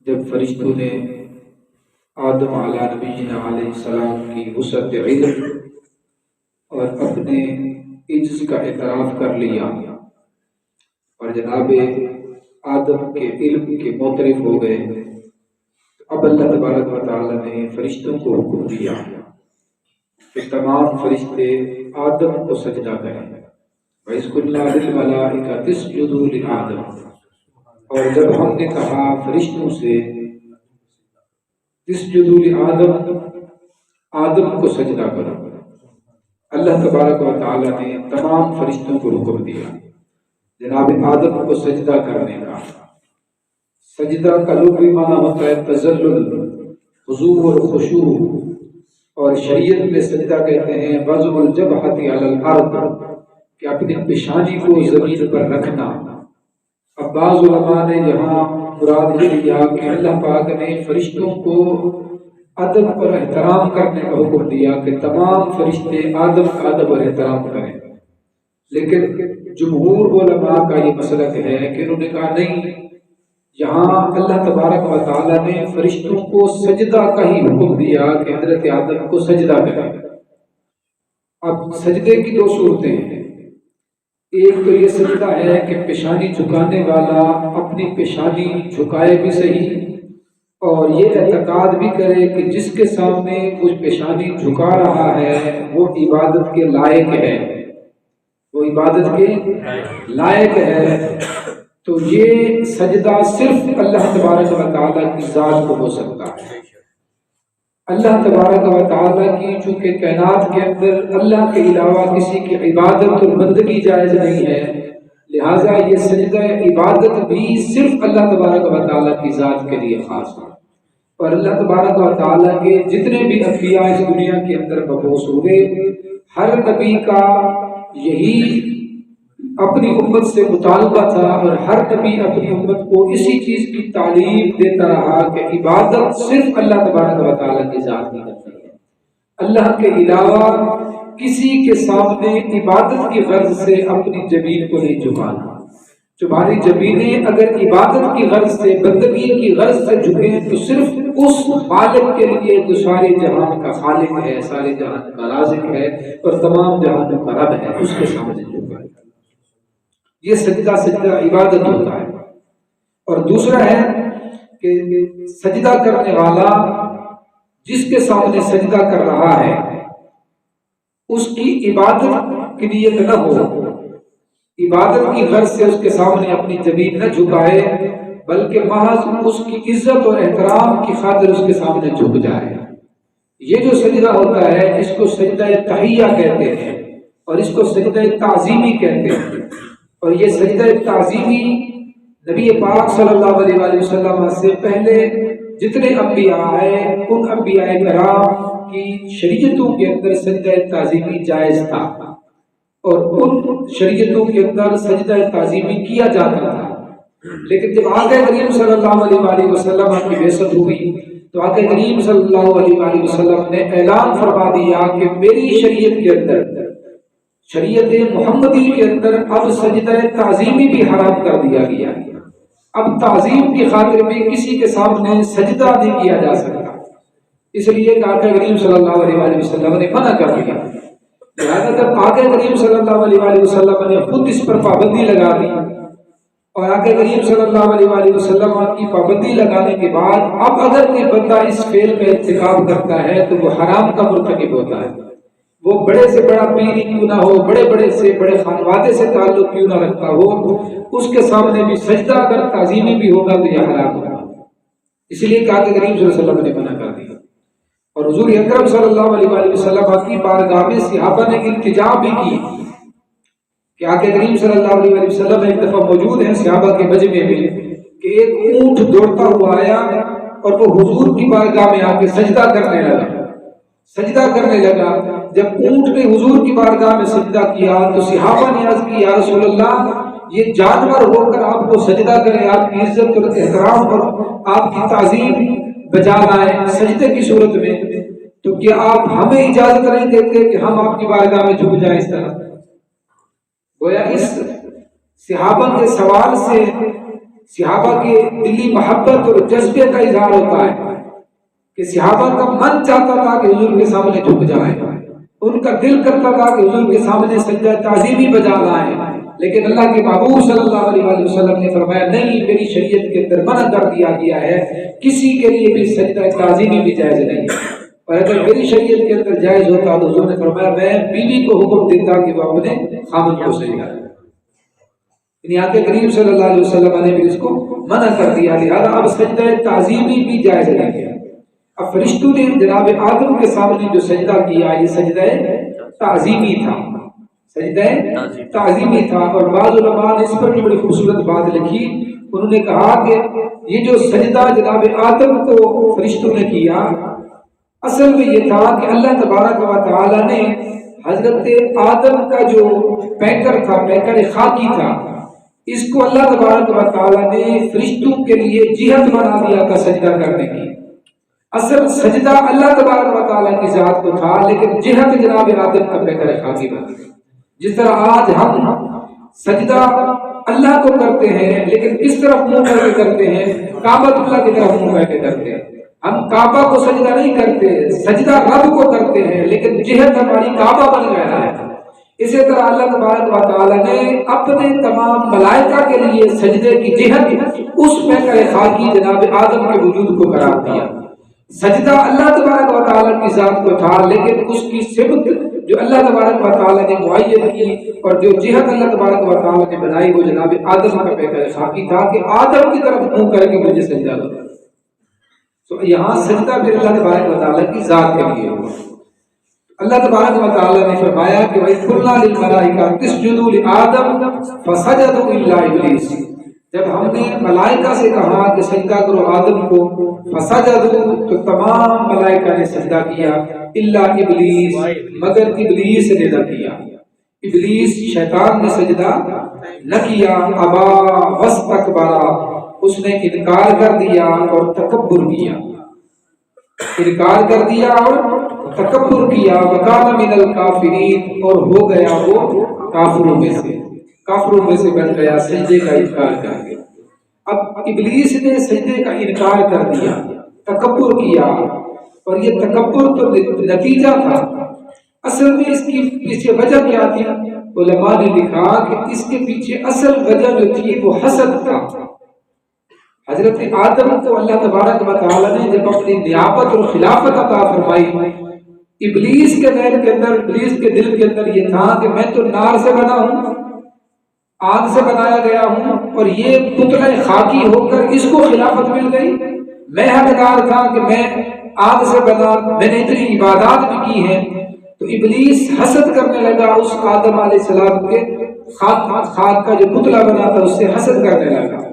جب فرشتوں نے آدم علیہ نبینا علیہ السلام کی وسعت علم اور اپنے عجز کا اعتراف کر لیا اور جناب آدم کے علم کے معترف ہو گئے، اب اللہ تبارک و تعالیٰ نے فرشتوں کو حکم دیا کہ تمام فرشتے آدم کو سجدہ کریں۔ وَإِذْ قُلْنَا لِلْمَلَائِكَةِ اسْجُدُوا لِآدَمَ، اور جب ہم نے کہا فرشتوں سے اسجدوا لآدم، آدم کو سجدہ کرو، اللہ تبارک و تعالیٰ نے تمام فرشتوں کو حکم دیا جناب آدم کو سجدہ کرنے کا۔ سجدہ کا لغوی معنی ہوتا ہے تذلل، خضوع اور خشوع، اور شریعت میں سجدہ کہتے ہیں وضع الجبہۃ علی الارض، کہ اپنی پیشانی کو زمین پر رکھنا۔ اب بعض علماء نے یہاں مراد یہ لیا کہ اللہ پاک نے فرشتوں کو ادب اور احترام کرنے کا حکم دیا کہ تمام فرشتے آدم کا ادب اور احترام کریں، لیکن جمہور علماء کا یہ مسلک ہے کہ انہوں نے کہا نہیں، یہاں اللہ تبارک و تعالیٰ نے فرشتوں کو سجدہ کا ہی حکم دیا کہ حضرت آدم کو سجدہ کریں۔ اب سجدے کی دو صورتیں ہیں، ایک تو یہ سجدہ ہے کہ پیشانی جھکانے والا اپنی پیشانی جھکائے بھی صحیح، اور یہ اعتقاد بھی کرے کہ جس کے سامنے وہ پیشانی جھکا رہا ہے وہ عبادت کے لائق ہے، وہ عبادت کے لائق ہے۔ تو یہ سجدہ صرف اللہ تبارک و تعالیٰ کی ذات کو ہو سکتا ہے۔ اللہ تبارک و تعالیٰ کی چونکہ کائنات کے اندر اللہ کے علاوہ کسی کی عبادت اور بندگی جائز نہیں ہے، لہٰذا یہ سجدہ عبادت بھی صرف اللہ تبارک و تعالیٰ کی ذات کے لیے خاص ہے۔ اور اللہ تبارک و تعالیٰ کے جتنے بھی انبیاء اس دنیا کے اندر مبعوث ہوئے، ہر نبی کا یہی اپنی امت سے مطالبہ تھا، اور ہر نبی اپنی امت کو اسی چیز کی تعلیم دیتا رہا کہ عبادت صرف اللہ تبارک و تعالیٰ کی ذات کی کرنی ہے، اللہ کے علاوہ کسی کے سامنے عبادت کی غرض سے اپنی جبین کو نہیں جھکانا۔ تمہاری جبینیں اگر عبادت کی غرض سے، بندگی کی غرض سے جھکیں تو صرف اس مالک کے لیے جو سارے جہان کا خالق ہے، سارے جہان کا رازق ہے اور تمام جہانوں کا رب ہے، اس کے سامنے جھکیں۔ یہ سجدہ عبادت ہوتا ہے۔ اور دوسرا ہے کہ سجدہ کرنے والا جس کے سامنے سجدہ کر رہا ہے اس کی عبادت کی نیت نہ ہو، عبادت کی غرض سے اس کے سامنے اپنی جبین نہ جھکائے، بلکہ محض اس کی عزت اور احترام کی خاطر اس کے سامنے جھک جائے۔ یہ جو سجدہ ہوتا ہے اس کو سجدہ تحیہ کہتے ہیں، اور اس کو سجدہ تعظیمی کہتے ہیں۔ اور یہ سجدہ تعظیمی نبی پاک صلی اللہ علیہ وآلہ وسلم سے پہلے جتنے انبیاء آئے ان انبیاء کرام کی شریعتوں کے اندر سجدہ تعظیمی جائز تھا، اور ان شریعتوں کے اندر سجدہ تعظیمی کیا جاتا تھا۔ لیکن جب آقا کریم صلی اللہ علیہ وآلہ وسلم کی بعثت ہوئی تو آقا کریم صلی اللہ علیہ وآلہ وسلم نے اعلان فرما دیا کہ میری شریعت کے اندر، شریعت محمدی کے اندر اب سجدہ تعظیمی بھی حرام کر دیا گیا ہے۔ اب تعظیم کی خاطر میں کسی کے سامنے سجدہ نہیں کیا جا سکتا، اس لیے کہ آقا کریم صلی اللہ علیہ وآلہ وسلم نے منع کر دیا۔ لہٰذا جب آقا کریم صلی اللہ علیہ وآلہ وسلم نے خود اس پر پابندی لگا دی، اور آقا کریم صلی اللہ علیہ وآلہ وسلم کی پابندی لگانے کے بعد اب اگر کوئی بندہ اس فعل میں ارتکاب کرتا ہے تو وہ حرام کا مرتکب ہوتا ہے، وہ بڑے سے بڑا پیر ہی کیوں نہ ہو، بڑے بڑے سے بڑے خانوادے سے تعلق کیوں نہ رکھتا ہو، اس کے سامنے بھی سجدہ اگر تعظیمی بھی ہوگا تو یہ حرام ہوگا۔ اس لیے کہ آقا کریم صلی اللہ علیہ وسلم نے منع کر دیا۔ اور حضور اکرم صلی اللہ علیہ وآلہ وسلم کی بارگاہ میں صحابہ نے التجا بھی کی کہ آقا کریم صلی اللہ علیہ وآلہ وسلم ایک دفعہ موجود ہیں صحابہ کے مجمع میں کہ ایک اونٹ دوڑتا ہوا آیا اور وہ حضور کی بارگاہ میں آ کے سجدہ کرنے لگا۔ جب اونٹ نے حضور کی بارگاہ میں سجدہ کیا تو صحابہ نے عرض کی یا رسول اللہ، یہ جانور ہو کر آپ کو سجدہ کرے، آپ کی عزت اور احترام اور آپ کی تعظیم بجا لائے سجدے کی صورت میں، تو کیا آپ ہمیں اجازت نہیں دیتے کہ ہم آپ کی بارگاہ میں جھک جائیں اس طرح؟ گویا اس صحابہ کے سوال سے صحابہ کے دلی محبت اور جذبے کا اظہار ہوتا ہے کہ صحابہ کا من چاہتا تھا کہ حضور کے سامنے جھک جائیں، ان کا دل کرتا تھا کہ حضور کے سامنے سجدہ تعظیمی بجا لائیں، لیکن اللہ کے محبوب صلی اللہ علیہ وسلم نے فرمایا نہیں، میری شریعت کے اندر منع کر دیا گیا ہے، کسی کے لیے بھی سجدہ تعظیمی بھی جائز نہیں ہے، اور اگر میری شریعت کے اندر جائز ہوتا تو حضور نے فرمایا میں بیوی کو حکم دیتا کہ وہ اپنے خامن کو سجدہ کرے، یعنی آقا کریم صلی اللہ علیہ وسلم نے بھی اس کو منع کر دیا، لہذا اب سجدہ تعظیمی بھی جائز نہیں ہے۔ اب فرشتوں نے جناب آدم کے سامنے جو سجدہ کیا یہ سجدہ تعظیمی تھا، سجدہ تعظیمی تھا، اور بعض علماء نے اس پر بھی بڑی خوبصورت بات لکھی، انہوں نے کہا کہ یہ جو سجدہ جناب آدم کو فرشتوں نے کیا اصل میں یہ تھا کہ اللہ تبارک و تعالی نے حضرت آدم کا جو پیکر تھا، پیکر خاکی تھا، اس کو اللہ تبارک و تعالی نے فرشتوں کے لیے جہت بنا دیا تھا سجدہ کرنے کی۔ اصل سجدہ اللہ تبارک و تعالی کی ذات کو تھا، لیکن جہت جناب آدم کا پیکر خاکی بنا دیا۔ جس طرح آج ہم سجدہ اللہ کو کرتے ہیں لیکن کس طرف منہ کر کے کرتے ہیں؟ کعبۃ اللہ کی طرف منہ کر کے کرتے ہیں۔ ہم کعبہ کو سجدہ نہیں کرتے، سجدہ رب کو کرتے ہیں، لیکن جہت ہماری کعبہ بن گیا ہے۔ اسی طرح اللہ تبارک و تعالی نے اپنے تمام ملائکہ کے لیے سجدے کی جہت اس پیکر خاکی جناب آدم کے وجود کو قرار دیا۔ سجدہ اللہ تبارک و تعالی کی ذات کو تھا، لیکن اس کی سمت جو اللہ تبارک و تعالی نے معین کی اور جو جہت اللہ تبارک و تعالی نے بنائی وہ جناب آدم کا پیکر خاکی تھا کہ آدم کی طرف منہ کر کے مجھے سجدہ کرو۔ تو یہاں سجدہ پھر اللہ تبارک و تعالی کی ذات کے لیے ہوا۔ اللہ تبارک و تعالی نے فرمایا کہ وَإِذْ قُلْنَا لِلْمَلَائِكَةِ اسْجُدُوا لِآدَمَ فَسَجَدُوا إِلَّا إِبْلِيسَ، جب ہم نے ملائکہ سے کہا کہ سجدہ کرو آدم کو، فسجدوا تو تمام ملائکہ نے سجدہ کیا، الا ابلیس مگر ابلیس نے نہ کیا، ابلیس شیطان نے سجدہ نہ کیا، ابا واستکبر، اس نے انکار کر دیا اور تکبر کیا، انکار کر دیا اور تکبر کیا، وکان من الکافرین، اور ہو گیا وہ کافروں میں سے بن گیا، سجدے کا انکار کر گیا۔ اب ابلیس نے سجدے کا انکار کر دیا، تکبر کیا، اور یہ تکبر تو نتیجہ تھا، اصل میں اس کی پیچھے وجہ کیا تھی؟ علماء نے لکھا کہ اس کے پیچھے اصل وجہ جو تھی وہ حسد تھا۔ حضرت آدم کو اللہ تبارک و تعالی نے جب اپنی نیابت اور خلافت عطا فرمائی، ابلیس کے دل کے اندر، ابلیس کے دل کے اندر یہ تھا کہ میں تو نار سے بنا ہوں، آگ سے بنایا گیا ہوں، اور یہ پتلہ خاکی ہو کر اس کو خلافت مل گئی، میں حقدار تھا کہ میں آگ سے بنا، میں نے اتنی عبادات بھی کی ہیں۔ تو ابلیس حسد کرنے لگا اس آدم علیہ السلام کے خاک کا جو پتلا بنا تھا، اس سے حسد کرنے لگا،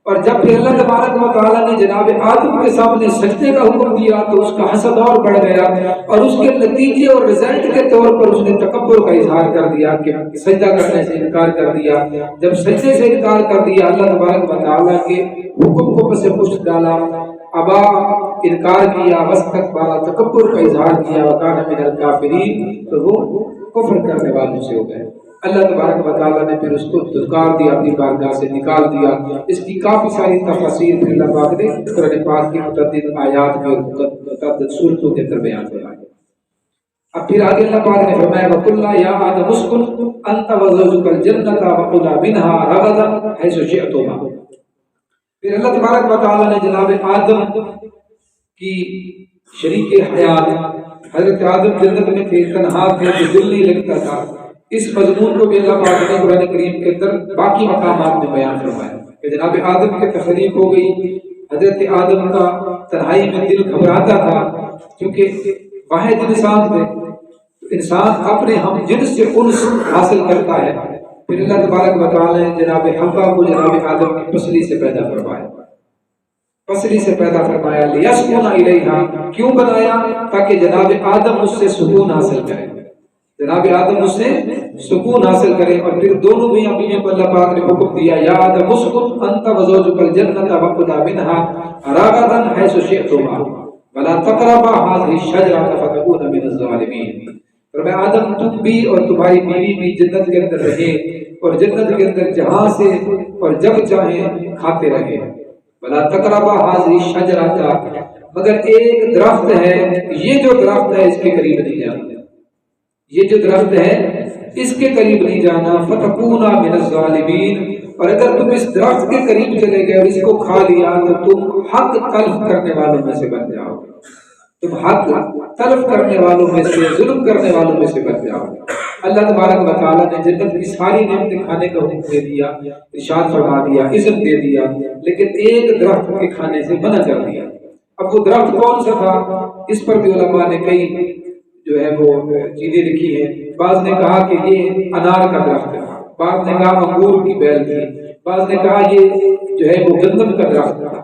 اور جب پھر اللہ تبارک و تعالیٰ نے جناب آدم کے سامنے سجدے کا حکم دیا تو اس کا حسد اور بڑھ گیا، اور اس کے نتیجے اور رزلٹ کے طور پر اس نے تکبر کا اظہار کر دیا کہ سجدہ کرنے سے انکار کر دیا۔ جب سجدے سے انکار کر دیا، اللہ تبارک و تعالیٰ کے حکم کو پس پشت ڈالا، ابا انکار کیا، واستکبر تکبر کا اظہار کیا، وکان من الکافرین، تو وہ کفر کرنے والوں سے ہو گئے۔ اللہ تبارک و تعالیٰ نے پھر اس کو دھتکار دیا، اپنی بارگاہ سے نکال دیا۔ اس کی کافی ساری تفاسیر پھر اللہ پاک نے قرآن پاک کی متعدد آیات میں متعدد صورتوں کے اندر بیان فرمایا۔ اب پھر آگے اللہ پاک نے فرمایا وَقُلْنَا يَا آدَمُ اسْكُنْ أَنْتَ وَزَوْجُكَ الْجَنَّةَ وَكُلَا مِنْهَا رَغَدًا حَيْثُ شِئْتُمَا۔ پھر اللہ تبارک و تعالیٰ نے جناب آدم کی شریک حیات، حضرت آدم جنت میں تھے، تنہا تھے، جو دل نہیں لگتا تھا، اس مضمون کو بھی اللہ پاک نے قرآن کریم کے اندر باقی مقامات میں بیان فرمایا کہ جناب آدم کی تخلیق ہو گئی۔ حضرت آدم کا تنہائی میں دل گھبراتا تھا کیونکہ واحد انسان تھے، انسان اپنے ہم جنس سے انس حاصل کرتا ہے۔ پھر اللہ تبارک و تعالی نے جناب حوا کو جناب آدم کی پسلی سے پیدا فرمایا، پسلی سے پیدا فرمایا، لیسکن الیہا، کیوں بنایا؟ تاکہ جناب آدم اس سے سکون حاصل کرے، جناب آدم اس سے سکون حاصل کرے۔ اور پھر دونوں میاں بیوی کو اللہ پاک نے حکم دیا، یا آدم اسکن انت وزوجک الجنۃ وکلا منها رغدا حیث شئتما ولا تقربا هذه الشجرۃ فتکونا من الظالمین۔ فرمایا آدم تم بھی اور تمہاری بیوی بھی جنت کے اندر رہے اور جنت کے اندر جہاں سے اور جب چاہیں کھاتے رہے. ولا تقربا هذه الشجرة، مگر ایک درخت ہے، یہ جو درخت ہے اس کے قریب نہیں جانا، یہ جو درخت ہے اس کے قریب نہیں جانا. فتکونا من الظالمین، اور اگر تم اس درخت کے قریب چلے گئے اور اس کو کھا لیا تو تم حق تلف کرنے والوں میں سے بن جاؤ گے، تم حق تلف کرنے والوں میں سے، ظلم کرنے والوں میں سے بن جاؤ گے. اللہ تبارک و تعالیٰ نے جنت کی ساری نعمتیں کھانے کا حکم دے دیا، ارشاد فرما دیا، عزت دے دیا، لیکن ایک درخت کے کھانے سے منع کر دیا. اب وہ درخت کون سا تھا؟ اس پر بھی علماء نے کئی جو ہے وہ چیزیں لکھی ہیں. بعض نے کہا کہ یہ انار کا درخت تھا، بعض نے کہا انگور کی بیل تھی، بعض نے کہا یہ جو ہے وہ گندم کا درخت تھا.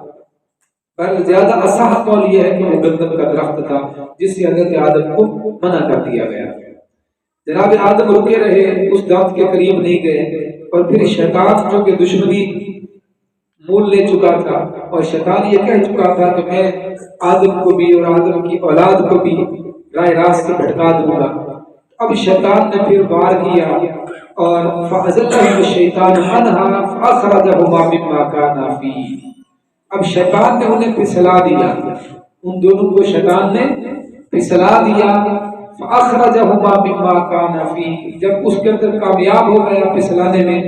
پر زیادہ اصح قول یہ ہے کہ وہ گندم کا درخت تھا جس سے حضرت آدم کو منع کر دیا گیا. جناب آدم رکے رہے، اس درخت کے قریب نہیں گئے، اور پھر شیطان جو کہ دشمنی مول لے چکا تھا، اور شیطان یہ کہہ چکا تھا کہ میں آدم کو بھی اور آدم کی اولاد کو بھی راہ راست سے بھٹکا دوں گا. اب شیطان نے پھر وار کیا اور فَأَزَلَّهُمَ الشَّيْطَانُ عَنْهَا فَأَخْرَجَهُمَا مِمَّا كَانَا فِيهِ. اب شیطان نے انہیں پھسلا دیا، ان دونوں کو شیطان نے پھسلا دیا. فَأَخْرَجَهُمَا مِمَّا كَانَا فِيهِ، جب اس کے اندر کامیاب ہو گیا پھسلانے میں،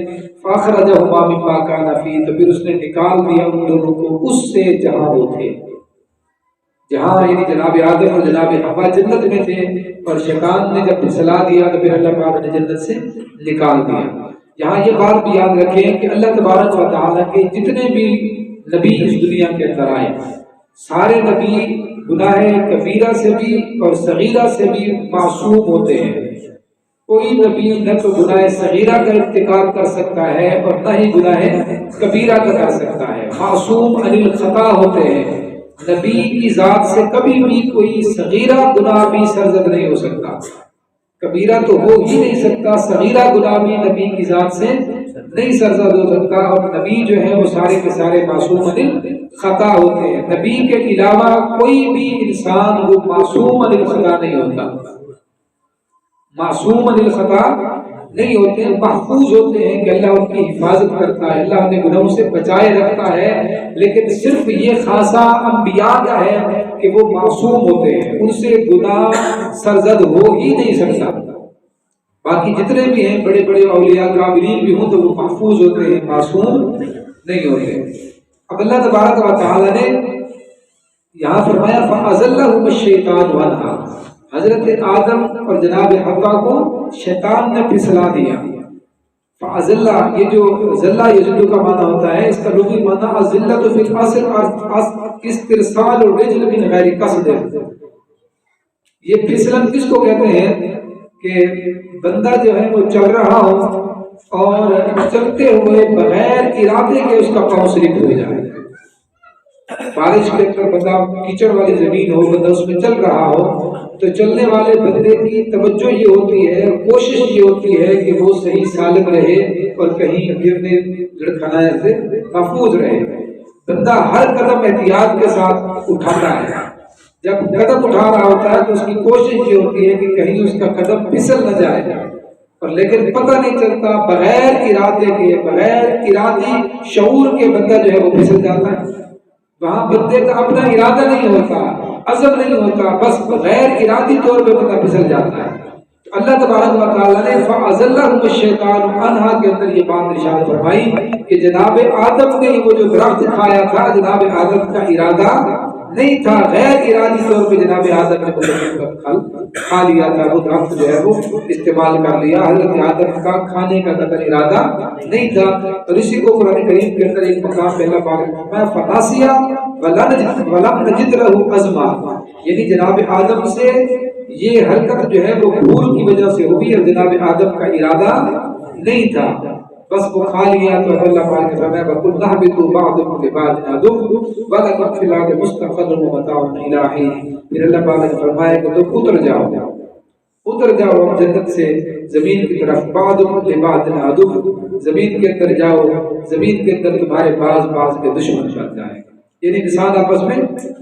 فَأَخْرَجَهُمَا مِمَّا كَانَا فِيهِ، تو پھر اس نے نکال دیا ان دونوں کو اس سے جہاں وہ تھے، جہاں یعنی جناب آدم اور جناب حوا جنت میں تھے، اور شیطان نے جب پھسلا دیا تو پھر اللہ پاک نے جنت سے نکال دیا. یہاں یہ بات بھی یاد رکھیں کہ اللہ تبارک و تعالیٰ کے جتنے بھی نبی اس دنیا کے اندر آئے، سارے نبی گناہ کبیرہ سے بھی اور صغیرہ سے بھی معصوم ہوتے ہیں. کوئی نبی نہ تو گناہ صغیرہ کا ارتکاب کر سکتا ہے اور نہ ہی گناہ کبیرہ کا کر سکتا ہے. معصوم عن الخطا ہوتے ہیں. نبی کی ذات سے کبھی بھی کوئی صغیرہ گناہ بھی سرزد نہیں ہو سکتا، کبیرہ تو ہو ہی نہیں سکتا، صغیرہ گناہ بھی نبی کی ذات سے نہیں سرزد ہو سکتا. اور نبی جو ہے وہ سارے کے سارے معصوم عن الخطا ہوتے ہیں. نبی کے علاوہ کوئی بھی انسان وہ معصوم عن الخطا نہیں ہوتا، معصوم عن الخطا نہیں ہوتے، محفوظ ہوتے ہیں کہ اللہ ان کی حفاظت کرتا ہے، اللہ انہیں گناہوں سے بچائے رکھتا ہے. لیکن صرف یہ خاصہ انبیاء کا ہے کہ وہ معصوم ہوتے ہیں، ان سے گناہ سرزد ہو ہی نہیں سکتا. باقی جتنے بھی ہیں بڑے بڑے اولیاء کاملین بھی ہوں تو وہ محفوظ ہوتے ہیں، معصوم نہیں ہوتے. اب اللہ تبارک و تعالی نے یہاں فرمایا فَأَزَلَّهُمَ الشَّيْطَانُ عَنْهَا، حضرت آدم اور جناب حوا کو شیطان نے پھسلا دیا. فَأَزَلَّ، یہ جو ذلہ یذل کا معنی ہوتا ہے، اس کا لغوی معنی الذلۃ فی الاصل استرسال الرجل من غیر قصد. یہ پھسلن کس کو کہتے ہیں کہ بندہ جو ہے وہ چل رہا ہو اور چلتے ہوئے بغیر ارادے کے اس کا پاؤں سلپ ہو جائے. بارش کے اندر بندہ کیچڑ والی زمین ہو، بندہ اس میں چل رہا ہو تو چلنے والے بندے کی توجہ یہ ہوتی ہے، کوشش یہ ہوتی ہے کہ وہ صحیح سالم رہے اور کہیں گرنے لڑکھانے سے محفوظ رہے. بندہ ہر قدم احتیاط کے ساتھ اٹھاتا ہے. جب قدم اٹھا رہا ہوتا ہے تو اس کی کوشش یہ ہوتی ہے کہ کہیں اس کا قدم پھسل نہ جائے، اور لیکن پتہ نہیں چلتا، بغیر ارادے کے، بغیر ارادی شعور کے بندہ جو ہے وہ پھسل جاتا ہے. وہاں بندے کا اپنا ارادہ نہیں ہوتا، عزم نہیں ہوتا، بس غیر ارادی طور پہ بندہ پھسل جاتا ہے. اللہ تبارک و تعالیٰ نے فَأَزَلَّهُمُ الشَّيْطَانُ عَنْهَا کے اندر یہ بات ارشاد فرمائی کہ جناب آدم نے وہ جو درخت کھایا تھا، جناب آدم کا ارادہ نہیں تھا، غیر ارادی طور پہ جناب آدم نے پھل کھا لیا تھا، وہ درخت جو ہے وہ استعمال کر لیا. حضرت آدم کا کھانے کا قطعی ارادہ نہیں تھا. اور اسی کو قرآن کریم کے اندر ایک مقام پہ اللہ پاک نے فرمایا فَنَاسِيَ وَلَمْ نَجِدْ لَهُ عَزْمًا، یعنی جناب آدم سے یہ حرکت جو ہے وہ بھول کی وجہ سے ہوئی اور جناب آدم کا ارادہ نہیں تھا، بس وہ کھا لیا. تو اللہ پاک نے فرمایا وَقُلْنَا اهْبِطُوا بَعْضُكُمْ لِبَعْضٍ عَدُوٌّ وَلَكُمْ فِي الْأَرْضِ مُسْتَقَرٌّ وَمَتَاعٌ إِلَىٰ حِينٍ. پھر اللہ پاک نے فرمایا کہ تم اتر جاؤ جنت سے زمین کی طرف، بعضکم لبعض عدو، زمین کے اندر جاؤ، زمین کے اندر تمہارے بعض کے دشمن بن جائیں گے. یعنی انسان آپس میں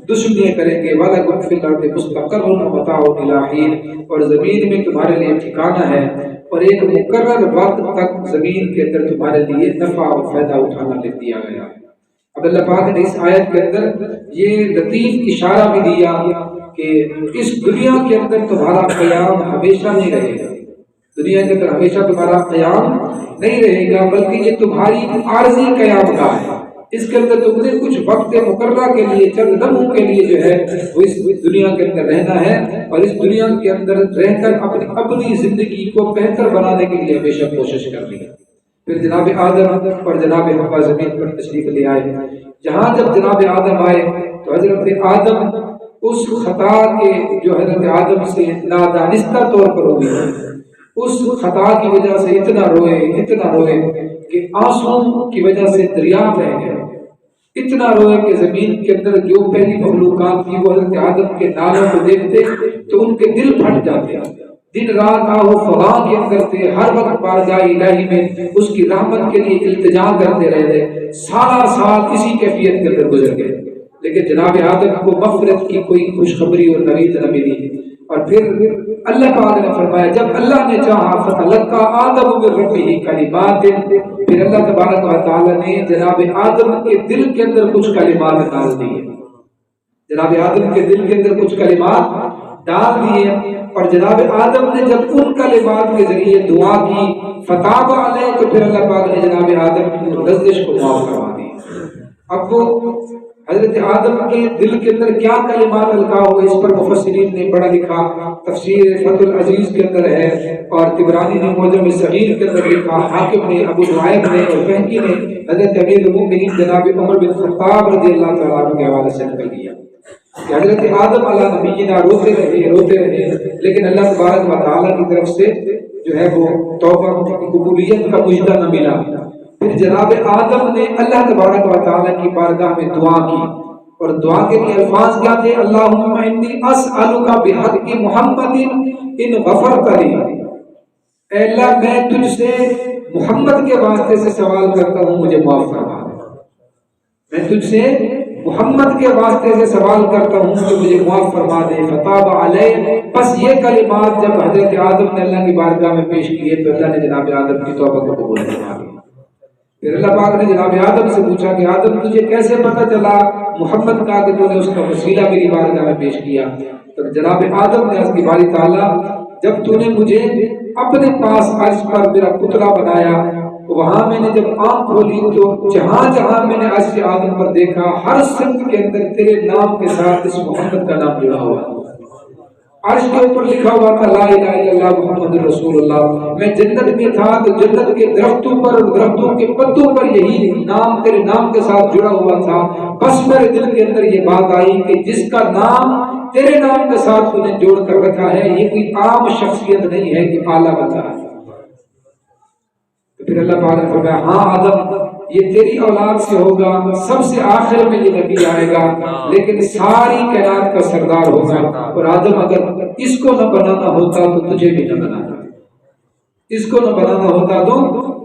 دشمنیاں کریں گے، وَلَكُمْ فِي الْأَرْضِ مُسْتَقَرٌّ وَمَتَاعٌ إِلَىٰ حِينٍ، اور زمین میں تمہارے لیے ٹھکانہ ہے اور ایک مقرر وقت تک زمین کے اندر تمہارے لیے نفع اور فائدہ اٹھانا لکھ دیا گیا۔ اب اللہ پاک نے اس آیت کے اندر یہ لطیف اشارہ بھی دیا کہ اس دنیا کے اندر تمہارا قیام ہمیشہ نہیں رہے گا، دنیا کے اندر ہمیشہ تمہارا قیام نہیں رہے گا، بلکہ یہ تمہاری عارضی قیام کا ہے۔ اس کے اندر تم نے کچھ وقت مقررہ کے لیے، چند لمحوں کے لیے جو ہے وہ اس دنیا کے اندر رہنا ہے، اور اس دنیا کے اندر رہ کر اپنی زندگی کو بہتر بنانے کے لیے ہمیشہ کوشش کرنی ہے۔ پھر جناب آدم اور جناب حوا زمین پر تشریف لے آئے۔ جہاں جب جناب آدم آئے تو حضرت آدم اس خطا کے جو حضرت آدم سے نادانستہ طور پر ہوئی، اس خطا کی وجہ سے اتنا روئے کہ آنسوں کی وجہ سے دریا بہہ گئے، اتنا روئے کہ زمین کے اندر جو پہلی مخلوقات تھی وہ حضرت آدم کے نالوں کو دیکھتے تو ان کے دل پھٹ جاتے، دن رات آہو فغاں کے اندر تھے، ہر وقت بارگاہ الہی میں اس کی رحمت کے لیے التجا کرتے رہے، سال اسی کیفیت کے اندر گزر گئے، لیکن جناب آدم کو مغفرت کی کوئی خوشخبری اور نوید نہ ملی۔ اور پھر اللہ پاک نے فرمایا جب اللہ نے چاہا فتلقى آدم من ربه کلمات، پھر اللہ تبارک و تعالی نے جناب آدم کے دل کے اندر کچھ کلمات ڈال دیے، جناب آدم کے دل کے اندر کچھ کلمات ڈال دیے، اور جناب آدم نے جب ان کلمات کے ذریعے دعا کی فتاب علیہ، تو پھر اللہ پاک نے جناب آدم کی لرزش کو معاف کروا دی۔ اب وہ حضرت آدم کے دل کے اندر کیا کلمات القا ہوئے، اس پر مفسرین نے بڑا لکھا، تفسیر فتح العزیز کے اندر ہے، اور طبرانی نے معجم صغیر کے اندر لکھا، حاکم نے، ابو نعیم نے اور بہقی نے حضرت امیر المؤمنین جناب عمر بن خطاب رضی اللہ تعالیٰ عنہ کے حوالے سے نقل کیا کہ حضرت آدم علیہ نبینا روتے رہے، لیکن اللہ تبارک و تعالیٰ کی طرف سے جو ہے وہ توبہ کی قبولیت کا مجدہ نہ ملا۔ پھر جناب آدم نے اللہ تبارک و تعالیٰ کی بارگاہ میں دعا کی، اور دعا کے الفاظ کیا تھے؟ اللہم انی اسألک بحق محمد ان غفرت لی، اے اللہ میں تجھ سے محمد کے واسطے سے سوال کرتا ہوں مجھے معاف فرما دے، میں تجھ سے محمد کے واسطے سے سوال کرتا ہوں کہ مجھے معاف فرما دے۔ فتاب علیہ، بس یہ کلمات جب حضرت آدم نے اللہ کی بارگاہ میں پیش کیے تو اللہ نے جناب آدم کی توبہ کو قبول فرما لیا۔ پھر اللہ پاک نے جناب آدم سے پوچھا کہ آدم تجھے کیسے پتہ چلا محمد کا کہ تو نے اس کا وسیلہ میری بارگاہ میں پیش کیا؟ تو جناب آدم نے عرض کی باری تعالیٰ جب تو نے مجھے اپنے پاس عرش پر میرا پتلا بنایا، وہاں میں نے جب آنکھ کھولی تو جہاں جہاں میں نے عرش آدم پر دیکھا ہر سمت کے اندر تیرے نام کے ساتھ اس محمد کا نام جڑا ہوا، عرش کے اوپر لکھا ہوا تھا لا الہ الا اللہ محمد رسول اللہ۔ میں جنت میں تھا تو جنت کے درختوں پر اور درختوں کے پتوں پر یہی نام تیرے نام کے ساتھ جڑا ہوا تھا، بس میرے دل کے اندر یہ بات آئی کہ جس کا نام تیرے نام کے ساتھ تو نے جوڑ کر رکھا ہے یہ کوئی عام شخصیت نہیں ہے کہ اعلیٰ بندہ ہے۔ پھر اللہ پاک نے فرمایا ہاں آدم یہ تیری اولاد سے ہوگا، سب سے آخر میں یہ نبی آئے گا، لیکن ساری کائنات کا سردار ہوگا، اور آدم اگر اس کو نہ بنانا ہوتا تو تجھے بھی نہ بناتا، اس کو نہ بنانا ہوتا تو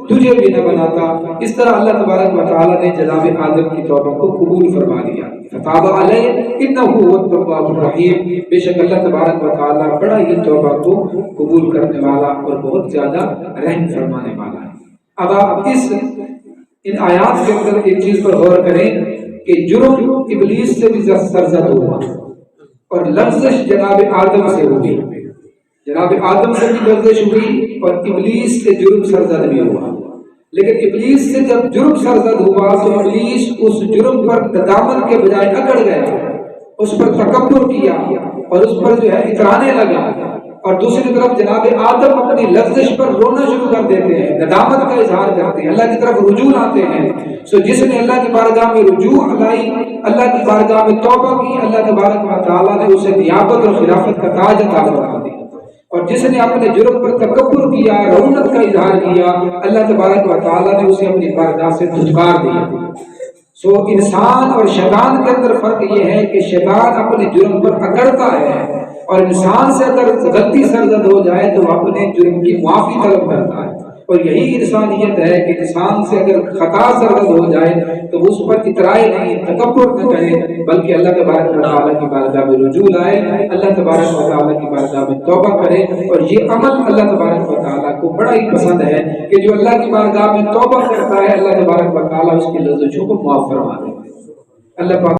تجھے بھی نہ بناتا۔ اس طرح اللہ تبارک و تعالیٰ نے جناب آدم کی توبہ کو قبول فرما لیا۔ فتاب علیہ انہ هو التواب الرحیم، بے شک اللہ تبارک و تعالیٰ بڑا ہی توبہ کو قبول کرنے والا اور بہت زیادہ رحم فرمانے والا ہے۔ اب آپ ان آیات کے اندر ایک چیز پر غور کریں کہ جرم ابلیس سے بھی سرزد ہوا اور لغزش جناب آدم سے ہوئی، جناب آدم سے بھی لغزش ہوئی اور ابلیس سے جرم سرزد بھی ہوا، لیکن ابلیس سے جب جرم سرزد ہوا تو ابلیس اس جرم پر ندامت کے بجائے اکڑ گیا، اس پر تکبر کیا اور اس پر جو ہے اترانے لگا، اور دوسری طرف جناب آدم اپنی لغزش پر رونا شروع کر دیتے ہیں، ندامت کا اظہار کرتے ہیں، اللہ کی طرف رجوع لاتے ہیں۔ سو جس نے اللہ کی بارگاہ میں رجوع لائی، اللہ کی بارگاہ میں توبہ کی، اللہ تبارک و تعالیٰ نے اسے نیابت اور خلافت کا تاج عطا فرما دیا، اور جس نے اپنے جرم پر تکبر کیا، رونت کا اظہار کیا، اللہ تبارک و تعالیٰ نے اسے اپنی بارگاہ سے دھتکار دیا۔ سو انسان اور شیطان کے اندر فرق یہ ہے کہ شیطان اپنے جرم پر اکڑتا ہے، اور انسان سے اگر غلطی سرزد ہو جائے تو اپنے جرم کی معافی طلب کرتا ہے، اور یہی انسانیت ہے کہ انسان سے اگر خطا سرزد ہو جائے تو اس پر اترائے نہیں، تکبر نہ کرے، بلکہ اللہ تبارک و تعالیٰ کی بارگاہ میں رجوع لائے، اللہ تبارک و تعالیٰ کی بارگاہ میں توبہ کرے۔ اور یہ عمل اللہ تبارک و تعالیٰ کو بڑا ہی پسند ہے کہ جو اللہ کی بارگاہ میں توبہ کرتا ہے، اللہ تبارک و تعالیٰ اس کی لفظ کو معاف فرما دیتے ہیں۔ اللہ پاک